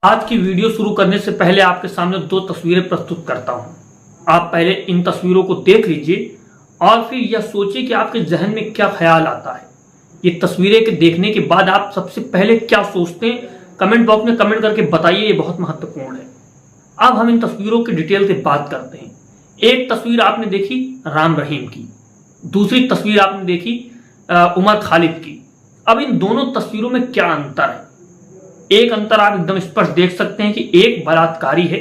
आज की वीडियो शुरू करने से पहले आपके सामने दो तस्वीरें प्रस्तुत करता हूं। आप पहले इन तस्वीरों को देख लीजिए और फिर यह सोचिए कि आपके जहन में क्या ख्याल आता है। ये तस्वीरें के देखने के बाद आप सबसे पहले क्या सोचते हैं, कमेंट बॉक्स में कमेंट करके बताइए, ये बहुत महत्वपूर्ण है। अब हम इन तस्वीरों की डिटेल से बात करते हैं। एक तस्वीर आपने देखी राम रहीम की, दूसरी तस्वीर आपने देखी उमर खालिद की। अब इन दोनों तस्वीरों में क्या अंतर है? एक अंतर आप एकदम स्पष्ट देख सकते हैं कि एक बलात्कारी है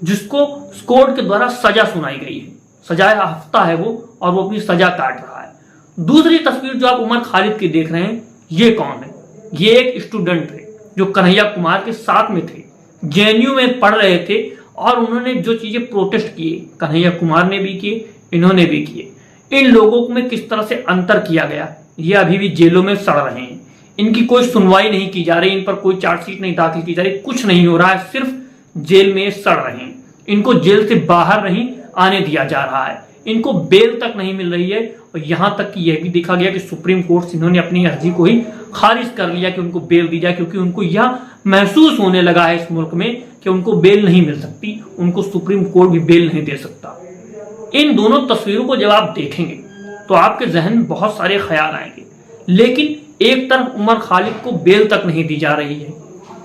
जिसको कोर्ट के द्वारा सजा सुनाई गई है, सजा हफ्ता है वो, और वो अपनी सजा काट रहा है। दूसरी तस्वीर जो आप उमर खालिद की देख रहे हैं, ये कौन है? ये एक स्टूडेंट है जो कन्हैया कुमार के साथ में थे, जेएनयू में पढ़ रहे थे, और उन्होंने जो चीजें प्रोटेस्ट किए, कन्हैया कुमार ने भी किए, इन्होंने भी किए। इन लोगों में किस तरह से अंतर किया गया, ये अभी भी जेलों में सड़ रहे हैं। इनकी कोई सुनवाई नहीं की जा रही, इन पर कोई चार्जशीट नहीं दाखिल की जा रही, कुछ नहीं हो रहा है, सिर्फ जेल में सड़ रहे हैं। इनको जेल से बाहर नहीं आने दिया जा रहा है, इनको बेल तक नहीं मिल रही है। और यहां तक कि यह भी देखा गया कि सुप्रीम कोर्ट से इन्होंने अपनी अर्जी को ही खारिज कर लिया कि उनको बेल दी जाए, क्योंकि उनको यह महसूस होने लगा है इस मुल्क में कि उनको बेल नहीं मिल सकती, उनको सुप्रीम कोर्ट भी बेल नहीं दे सकता। इन दोनों तस्वीरों को जब आप देखेंगे तो आपके जहन में बहुत सारे ख्याल आएंगे, लेकिन एक तरफ उमर खालिद को बेल तक नहीं दी जा रही है,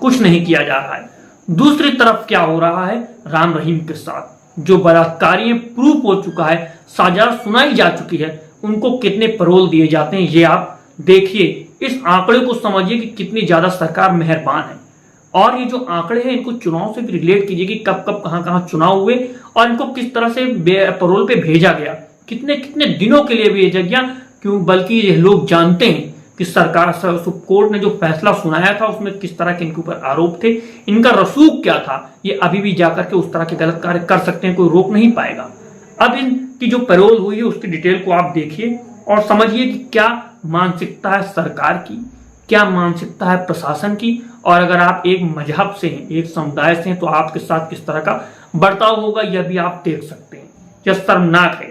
कुछ नहीं किया जा रहा है। दूसरी तरफ क्या हो रहा है राम रहीम के साथ, जो बलात्कारी प्रूफ हो चुका है, सजा सुनाई जा चुकी है, उनको कितने पैरोल दिए जाते हैं ये आप देखिए। इस आंकड़े को समझिए कि कितनी ज्यादा सरकार मेहरबान है। और ये जो आंकड़े हैं इनको चुनाव से भी रिलेट कीजिए कि कब कब कहां कहां चुनाव हुए और इनको किस तरह से पैरोल पे भेजा गया, कितने कितने दिनों के लिए भेजा गया। क्यों? बल्कि ये लोग जानते हैं कि सरकार कोर्ट ने जो फैसला सुनाया था उसमें किस तरह के इनके ऊपर आरोप थे, इनका रसूख क्या था, ये अभी भी जाकर के उस तरह के गलत कार्य कर सकते हैं, कोई रोक नहीं पाएगा। अब इनकी जो पैरोल हुई है उसकी डिटेल को आप देखिए और समझिए कि क्या मानसिकता है सरकार की, क्या मानसिकता है प्रशासन की, और अगर आप एक मजहब से हैं, एक समुदाय से हैं, तो आपके साथ किस तरह का बर्ताव होगा यह भी आप देख सकते हैं। यह शर्मनाक है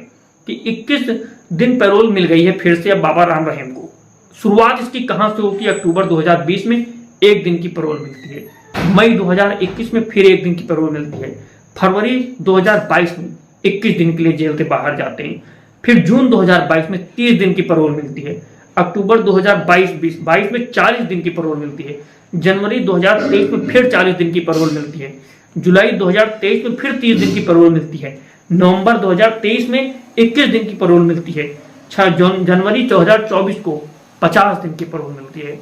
कि 21 दिन पैरोल मिल गई है फिर से अब बाबा राम रहीम को। शुरुआत इसकी कहां से होती है? अक्टूबर 2020 में 1 दिन की पैरोल मिलती है, मई 2021 में फिर 1 दिन की पैरोल मिलती है, फरवरी 2022 में 21 दिन के लिए जेल से बाहर जाते हैं, फिर जून 2022 में 30 दिन की पैरोल मिलती है, अक्टूबर 2022 में 40 दिन की पैरोल मिलती है, जनवरी 2023 में फिर 40 दिन की पैरोल मिलती है, जुलाई 2023 में फिर 30 दिन की पैरोल मिलती है, नवंबर 2023 में 21 दिन की पैरोल मिलती है, जनवरी 2024 को 50 दिन की पैरोल मिलती है।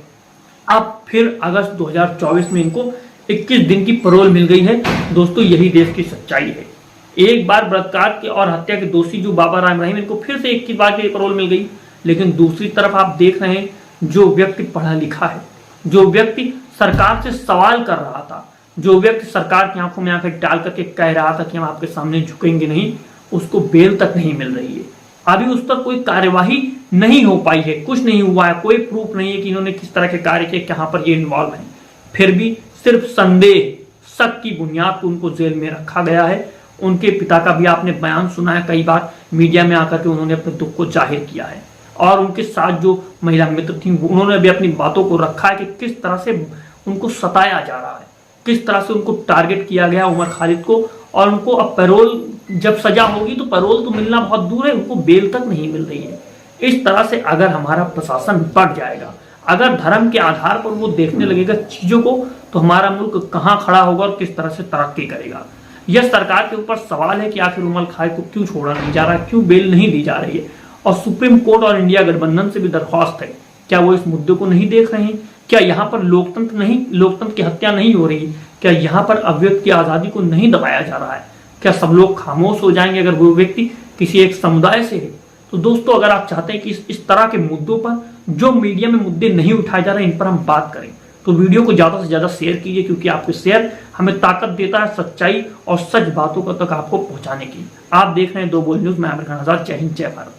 अब फिर अगस्त 2024 में इनको 21 दिन की पैरोल मिल गई है। दोस्तों यही देश की सच्चाई है। एक बार बलात्कार के और हत्या के दोषी जो बाबा राम रहीम, इनको फिर से 21 बार की पैरोल मिल गई। लेकिन दूसरी तरफ आप देख रहे हैं जो व्यक्ति पढ़ा लिखा है, जो व्यक्ति सरकार से सवाल कर रहा था, जो व्यक्ति सरकार की आंखों में आंखें डाल करके कह रहा था कि हम आपके सामने झुकेंगे नहीं, उसको बेल तक नहीं मिल रही है। अभी उस पर कोई कार्यवाही नहीं हो पाई है, कुछ नहीं हुआ है, कोई प्रूफ नहीं है कि इन्होंने किस तरह के कार्य किए, कहां पर ये इन्वॉल्व है। फिर भी सिर्फ संदेह, शक की बुनियाद पर उनको जेल में रखा गया है। उनके पिता का भी आपने बयान सुना है, कई बार मीडिया में आकर के उन्होंने अपने दुख को जाहिर किया है, और उनके साथ जो महिला मित्र थी उन्होंने भी अपनी बातों को रखा है कि किस तरह से उनको सताया जा रहा है, किस तरह से उनको टारगेट किया गया उमर खालिद को। और उनको अब पैरोल, जब सजा होगी तो पैरोल तो मिलना बहुत दूर है, उनको बेल तक नहीं मिल रही है। इस तरह से अगर हमारा प्रशासन बढ़ जाएगा, अगर धर्म के आधार पर वो देखने लगेगा चीजों को, तो हमारा मुल्क कहां खड़ा होगा और किस तरह से तरक्की करेगा। यह सरकार के ऊपर सवाल है कि आखिर उमर खालिद को क्यों छोड़ा नहीं जा रहा है, क्यों बेल नहीं दी जा रही है। और सुप्रीम कोर्ट और इंडिया गठबंधन से भी दरख्वास्त है, क्या वो इस मुद्दे को नहीं देख रहे हैं? क्या यहाँ पर लोकतंत्र की हत्या नहीं हो रही? क्या यहाँ पर अभिव्यक्ति की आजादी को नहीं दबाया जा रहा है? क्या सब लोग खामोश हो जाएंगे अगर वो व्यक्ति किसी एक समुदाय से है? तो दोस्तों अगर आप चाहते हैं कि इस तरह के मुद्दों पर, जो मीडिया में मुद्दे नहीं उठाए जा रहे हैं, इन पर हम बात करें, तो वीडियो को ज्यादा से ज्यादा शेयर कीजिए, क्योंकि आपके शेयर हमें ताकत देता है सच्चाई और सच बातों तक आपको पहुंचाने की। आप देख रहे हैं दो बोल न्यूज, मैं आमिर खान आजाद। जय हिंद, जय भारत।